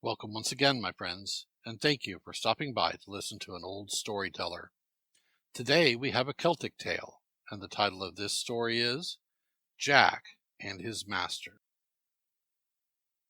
Welcome once again, my friends, and thank you for stopping by to listen to an old storyteller. Today we have a Celtic tale, and the title of this story is Jack and His Master.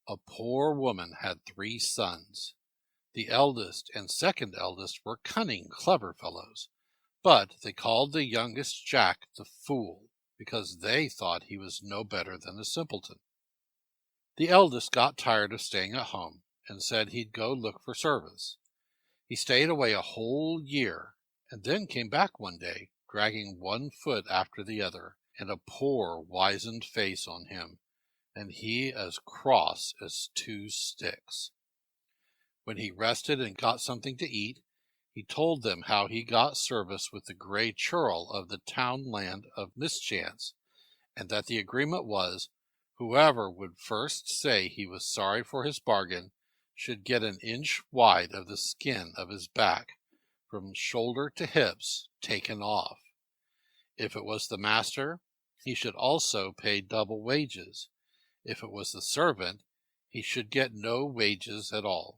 A poor woman had 3 sons. The eldest and second eldest were cunning, clever fellows, but they called the youngest Jack the Fool, because they thought he was no better than a simpleton. The eldest got tired of staying at home and said he'd go look for service. He stayed away a whole year, and then came back one day, dragging one foot after the other, and a poor wizened face on him, and he as cross as 2 sticks. When he rested and got something to eat, he told them how he got service with the grey churl of the townland of Mischance, and that the agreement was, whoever would first say he was sorry for his bargain should get an inch wide of the skin of his back, from shoulder to hips, taken off. If it was the master, he should also pay double wages. If it was the servant, he should get no wages at all.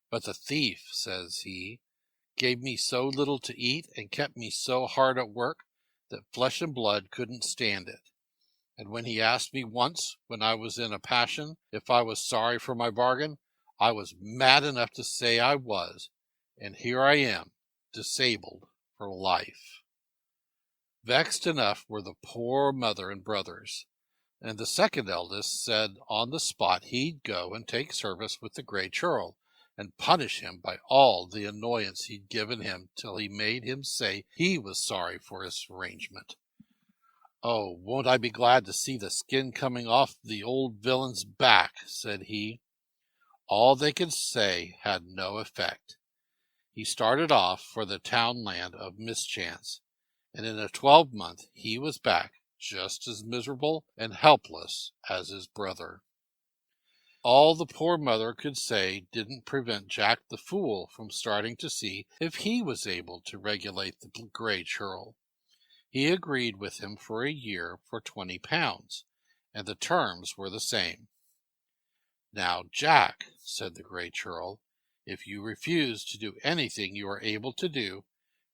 But the thief, says he, gave me so little to eat and kept me so hard at work that flesh and blood couldn't stand it. And when he asked me once, when I was in a passion, if I was sorry for my bargain, I was mad enough to say I was, and here I am, disabled for life. Vexed enough were the poor mother and brothers, and the second eldest said on the spot he'd go and take service with the grey churl, and punish him by all the annoyance he'd given him till he made him say he was sorry for his arrangement. "Oh, won't I be glad to see the skin coming off the old villain's back," said he. All they could say had no effect. He started off for the townland of Mischance, and in a 12-month he was back just as miserable and helpless as his brother. All the poor mother could say didn't prevent Jack the Fool from starting to see if he was able to regulate the grey churl. He agreed with him for a year for £20, and the terms were the same. "Now, Jack," said the grey churl, "if you refuse to do anything you are able to do,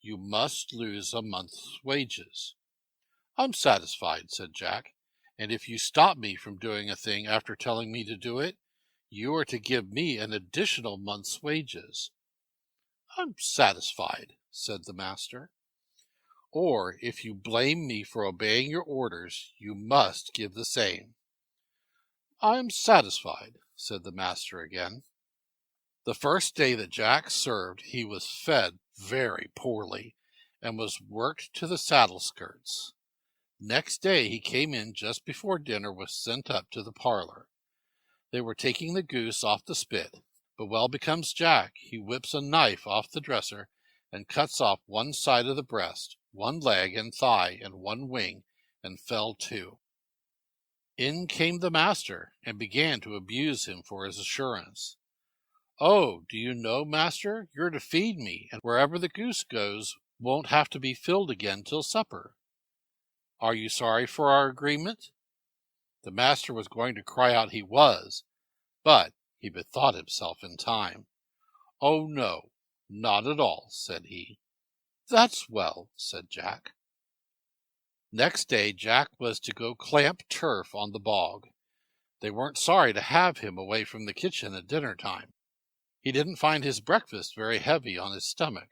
you must lose a month's wages." "I'm satisfied," said Jack, "and if you stop me from doing a thing after telling me to do it, you are to give me an additional month's wages." "I'm satisfied," said the master. "Or if you blame me for obeying your orders, you must give the same." "I am satisfied," said the master again. The first day that Jack served he was fed very poorly, and was worked to the saddle skirts. Next day he came in just before dinner was sent up to the parlour. They were taking the goose off the spit, but well becomes Jack, he whips a knife off the dresser, and cuts off one side of the breast, one leg and thigh, and one wing, and fell to. In came the master, and began to abuse him for his assurance. "Oh, do you know, master, you're to feed me, and wherever the goose goes won't have to be filled again till supper. Are you sorry for our agreement?" The master was going to cry out he was, but he bethought himself in time. "Oh, no, not at all," said he. "That's well," said Jack. Next day Jack was to go clamp turf on the bog. They weren't sorry to have him away from the kitchen at dinner time. He didn't find his breakfast very heavy on his stomach,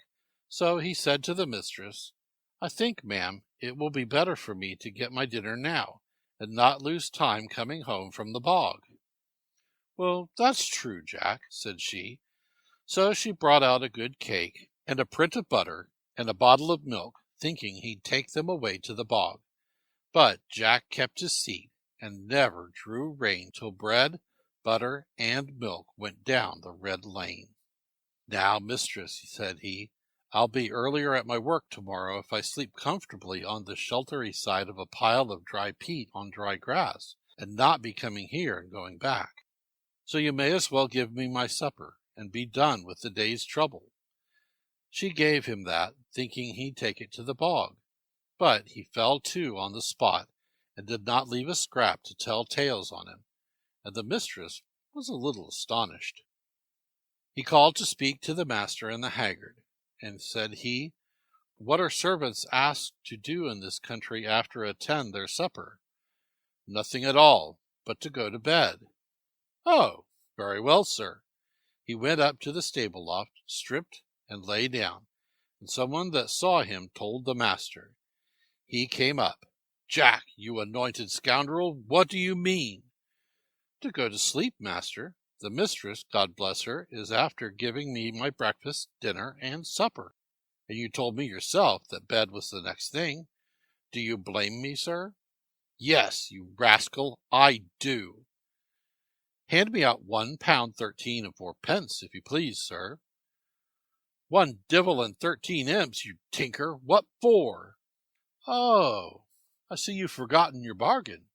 so he said to the mistress, "I think, ma'am, it will be better for me to get my dinner now, and not lose time coming home from the bog." "Well, that's true, Jack," said she. So she brought out a good cake, and a print of butter, and a bottle of milk, thinking he'd take them away to the bog. But Jack kept his seat, and never drew rein till bread, butter, and milk went down the red lane. "Now, mistress," said he, "I'll be earlier at my work tomorrow if I sleep comfortably on the sheltery side of a pile of dry peat on dry grass, and not be coming here and going back. So you may as well give me my supper, and be done with the day's trouble." She gave him that, thinking he'd take it to the bog, but he fell to on the spot, and did not leave a scrap to tell tales on him, and the mistress was a little astonished. He called to speak to the master and the haggard, and said he, "What are servants asked to do in this country after attend their supper?" "Nothing at all, but to go to bed." "Oh, very well, sir." He went up to the stable loft, stripped, and lay down, and someone that saw him told the master. He came up. "Jack, you anointed scoundrel, what do you mean?" "To go to sleep, master. The mistress, God bless her, is after giving me my breakfast, dinner, and supper. And you told me yourself that bed was the next thing. Do you blame me, sir?" "Yes, you rascal, I do." "Hand me out £1 13 and 4 pence, if you please, sir." "One divil and 13 imps, you tinker. What for?" "Oh, I see you've forgotten your bargain.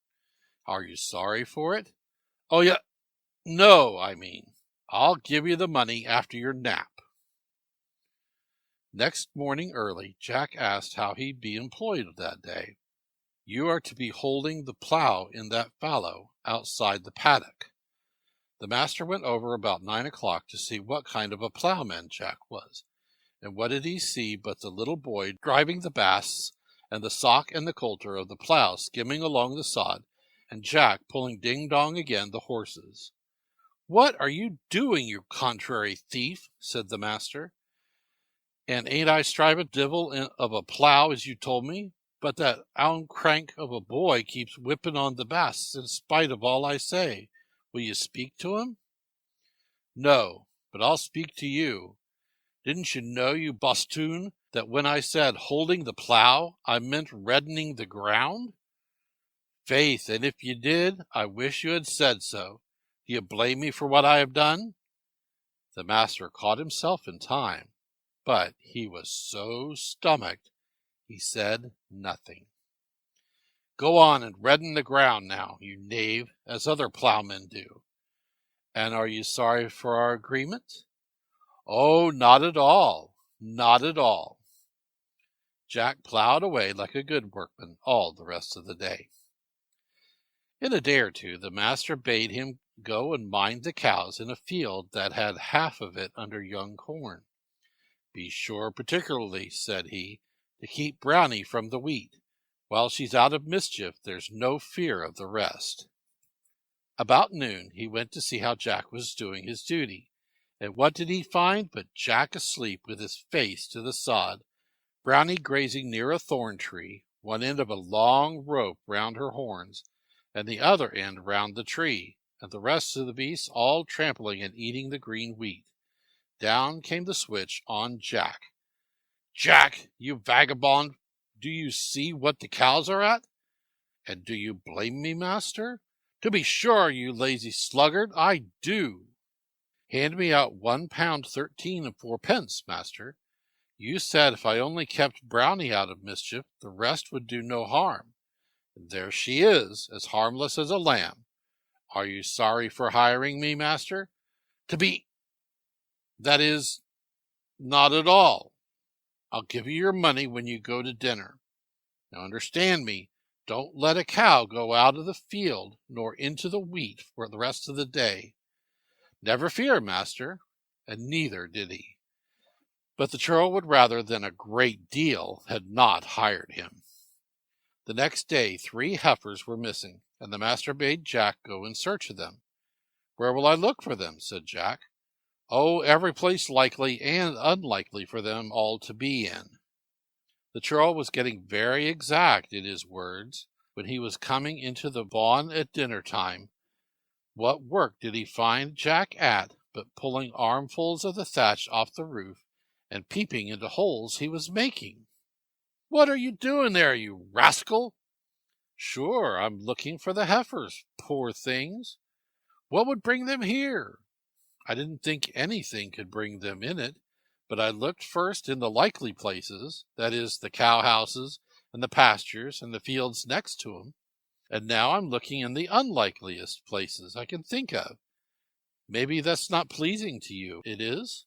Are you sorry for it?" "Oh, yeah, no, I mean. I'll give you the money after your nap." Next morning early, Jack asked how he'd be employed that day. "You are to be holding the plough in that fallow outside the paddock." The master went over about 9 o'clock to see what kind of a ploughman Jack was. And what did he see but the little boy driving the bass, and the sock and the coulter of the plough skimming along the sod, and Jack pulling ding-dong again the horses. "What are you doing, you contrary thief?" said the master. "And ain't I striving divil of a plough as you told me? But that crank of a boy keeps whipping on the bass in spite of all I say. Will you speak to him?" "No, but I'll speak to you. Didn't you know, you bosthoon, that when I said holding the plough, I meant reddening the ground?" "Faith, and if you did, I wish you had said so. Do you blame me for what I have done?" The master caught himself in time, but he was so stomached he said nothing. "Go on and redden the ground now, you knave, as other ploughmen do." "And are you sorry for our agreement?" "Oh, not at all, not at all." Jack ploughed away like a good workman all the rest of the day. In a day or two the master bade him go and mind the cows in a field that had half of it under young corn. "Be sure particularly," said he, "to keep Brownie from the wheat. While she's out of mischief, there's no fear of the rest." About noon he went to see how Jack was doing his duty, and what did he find but Jack asleep with his face to the sod, Brownie grazing near a thorn tree, one end of a long rope round her horns, and the other end round the tree, and the rest of the beasts all trampling and eating the green wheat. Down came the switch on Jack. "Jack, you vagabond, do you see what the cows are at?" "And do you blame me, master?" "To be sure, you lazy sluggard, I do." "Hand me out £1 13 and 4 pence, master. You said if I only kept Brownie out of mischief, the rest would do no harm. And there she is, as harmless as a lamb. Are you sorry for hiring me, master?" That is, not at all. I'll give you your money when you go to dinner. Now understand me, don't let a cow go out of the field nor into the wheat for the rest of the day." "Never fear, master." And neither did he. But the churl would rather than a great deal had not hired him. The next day 3 heifers were missing, and the master bade Jack go in search of them. "Where will I look for them?" said Jack. "Oh, every place likely and unlikely for them all to be in." The churl was getting very exact in his words when he was coming into the bawn at dinner time. What work did he find Jack at but pulling armfuls of the thatch off the roof and peeping into holes he was making? "What are you doing there, you rascal?" "Sure, I'm looking for the heifers, poor things. What would bring them here? I didn't think anything could bring them in it, but I looked first in the likely places, that is, the cow-houses and the pastures and the fields next to 'em, and now I'm looking in the unlikeliest places I can think of. Maybe that's not pleasing to you, it is?"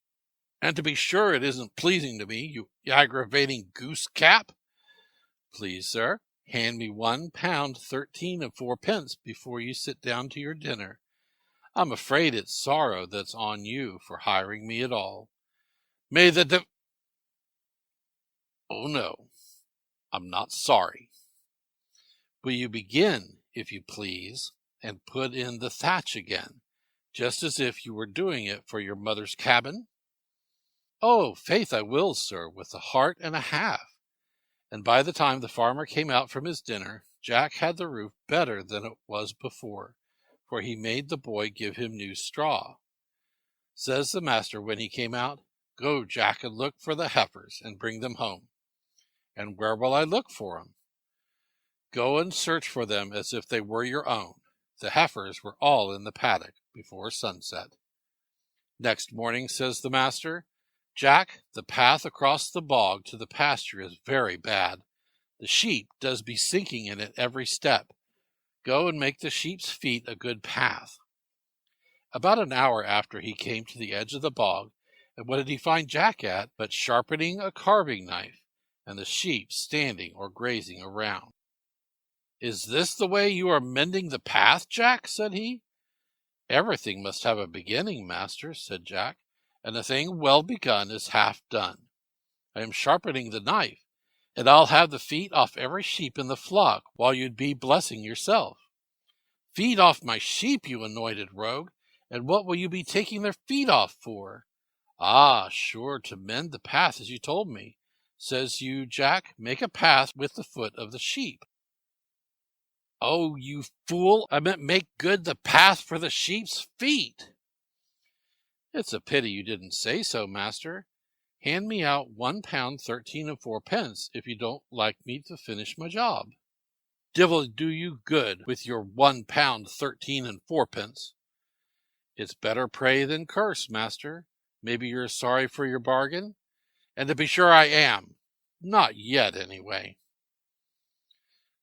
"And to be sure it isn't pleasing to me, you aggravating goose-cap." "Please, sir, hand me £1 13 and 4 pence before you sit down to your dinner." I'm afraid it's sorrow that's on you for hiring me at all. May the Oh no, I'm not sorry. Will you begin, if you please, and put in the thatch again, just as if you were doing it for your mother's cabin? Oh, faith I will, sir, with a heart and a half. And by the time the farmer came out from his dinner, Jack had the roof better than it was before, for he made the boy give him new straw. Says the master when he came out, "Go, Jack, and look for the heifers, and bring them home." "And where will I look for 'em?" "Go and search for them as if they were your own." The heifers were all in the paddock before sunset. Next morning, says the master, "Jack, the path across the bog to the pasture is very bad. The sheep does be sinking in it every step. Go and make the sheep's feet a good path." About an hour after he came to the edge of the bog, and what did he find Jack at but sharpening a carving knife, and the sheep standing or grazing around. "Is this the way you are mending the path, Jack?" said he. "Everything must have a beginning, master," said Jack, "and a thing well begun is half done. I am sharpening the knife, and I'll have the feet off every sheep in the flock while you'd be blessing yourself." "Feet off my sheep, you anointed rogue! And what will you be taking their feet off for?" "Ah, sure, to mend the path as you told me. Says you, Jack, make a path with the foot of the sheep." "Oh, you fool, I meant make good the path for the sheep's feet." "It's a pity you didn't say so, master. Hand me out £1 13 and 4 if you don't like me to finish my job." "Divil do you good with your £1 13 and 4. "It's better pray than curse, master. Maybe you're sorry for your bargain?" "And to be sure I am. Not yet, anyway."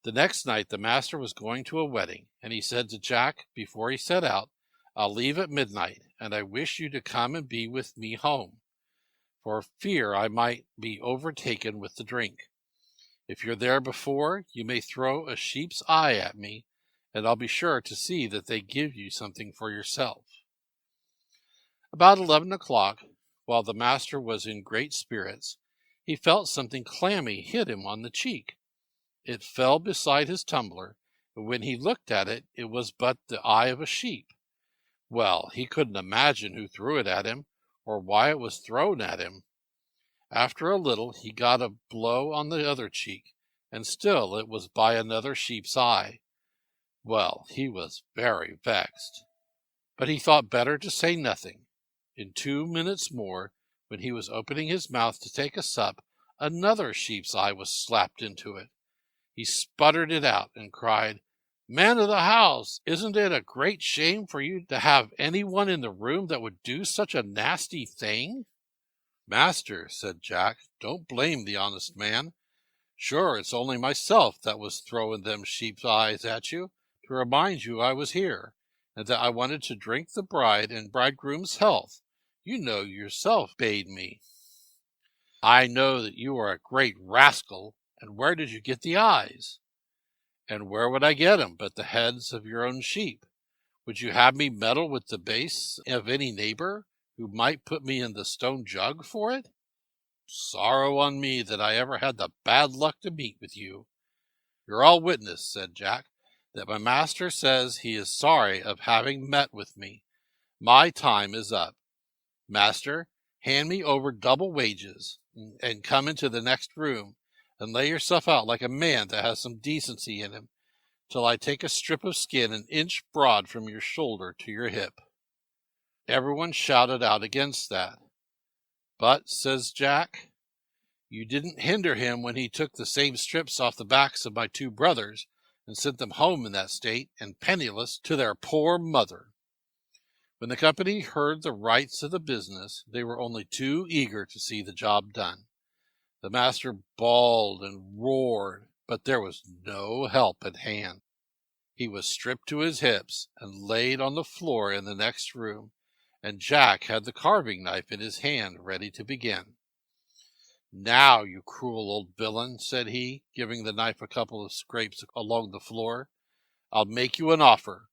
The next night the master was going to a wedding, and he said to Jack before he set out, "I'll leave at midnight, and I wish you to come and be with me home, for fear I might be overtaken with the drink. If you're there before, you may throw a sheep's eye at me, and I'll be sure to see that they give you something for yourself." About 11 o'clock, while the master was in great spirits, he felt something clammy hit him on the cheek. It fell beside his tumbler, and when he looked at it, it was but the eye of a sheep. Well, he couldn't imagine who threw it at him, or why it was thrown at him. After a little he got a blow on the other cheek, and still it was by another sheep's eye. Well, he was very vexed, but he thought better to say nothing. In 2 minutes more, when he was opening his mouth to take a sup, another sheep's eye was slapped into it. He sputtered it out and cried, "Man of the house, isn't it a great shame for you to have anyone in the room that would do such a nasty thing?" "Master," said Jack, "don't blame the honest man. Sure, it's only myself that was throwing them sheep's eyes at you, to remind you I was here, and that I wanted to drink the bride and bridegroom's health. You know yourself bade me." "I know that you are a great rascal. And where did you get the eyes?" "And where would I get 'em but the heads of your own sheep? Would you have me meddle with the base of any neighbor, who might put me in the stone jug for it? Sorrow on me that I ever had the bad luck to meet with you." "You're all witness," said Jack, "that my master says he is sorry of having met with me. My time is up. Master, hand me over double wages, and come into the next room, and lay yourself out like a man that has some decency in him, till I take a strip of skin an inch broad from your shoulder to your hip." Everyone shouted out against that. "But," says Jack, "you didn't hinder him when he took the same strips off the backs of my 2 brothers, and sent them home in that state, and penniless, to their poor mother." When the company heard the rights of the business, they were only too eager to see the job done. The master bawled and roared, but there was no help at hand. He was stripped to his hips and laid on the floor in the next room, and Jack had the carving knife in his hand ready to begin. "Now, you cruel old villain," said he, giving the knife a couple of scrapes along the floor, "I'll make you an offer.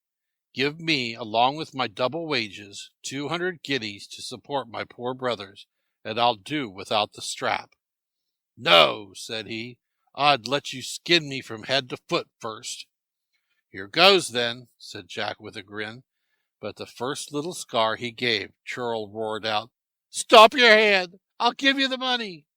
Give me, along with my double wages, 200 guineas to support my poor brothers, and I'll do without the strap. No, said he, I'd let you skin me from head to foot first. Here goes, then, said Jack with a grin. But the first little scar he gave, Churl roared out, Stop your hand! I'll give you the money.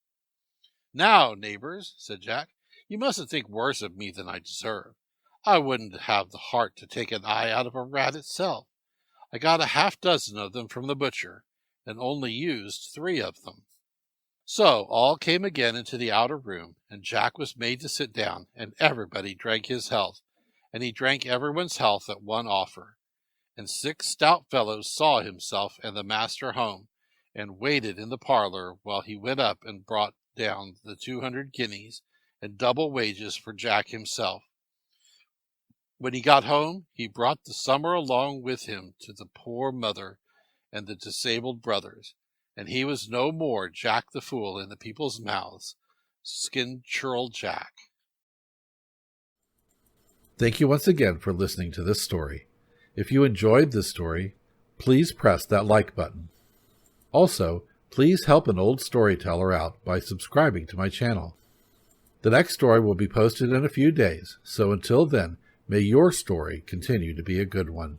Now, neighbors, said Jack, you mustn't think worse of me than I deserve. I wouldn't have the heart to take an eye out of a rat itself. I got a half-dozen of them from the butcher, and only used 3 of them. So all came again into the outer room, and Jack was made to sit down, and everybody drank his health, and he drank everyone's health at one offer. And 6 stout fellows saw himself and the master home, and waited in the parlor while he went up and brought down the 200 guineas and double wages for Jack himself. When he got home, he brought the summer along with him to the poor mother and the disabled brothers, and he was no more Jack the Fool in the people's mouths, Skin Churl Jack. Thank you once again for listening to this story. If you enjoyed this story, please press that like button. Also, please help an old storyteller out by subscribing to my channel. The next story will be posted in a few days, so until then, may your story continue to be a good one.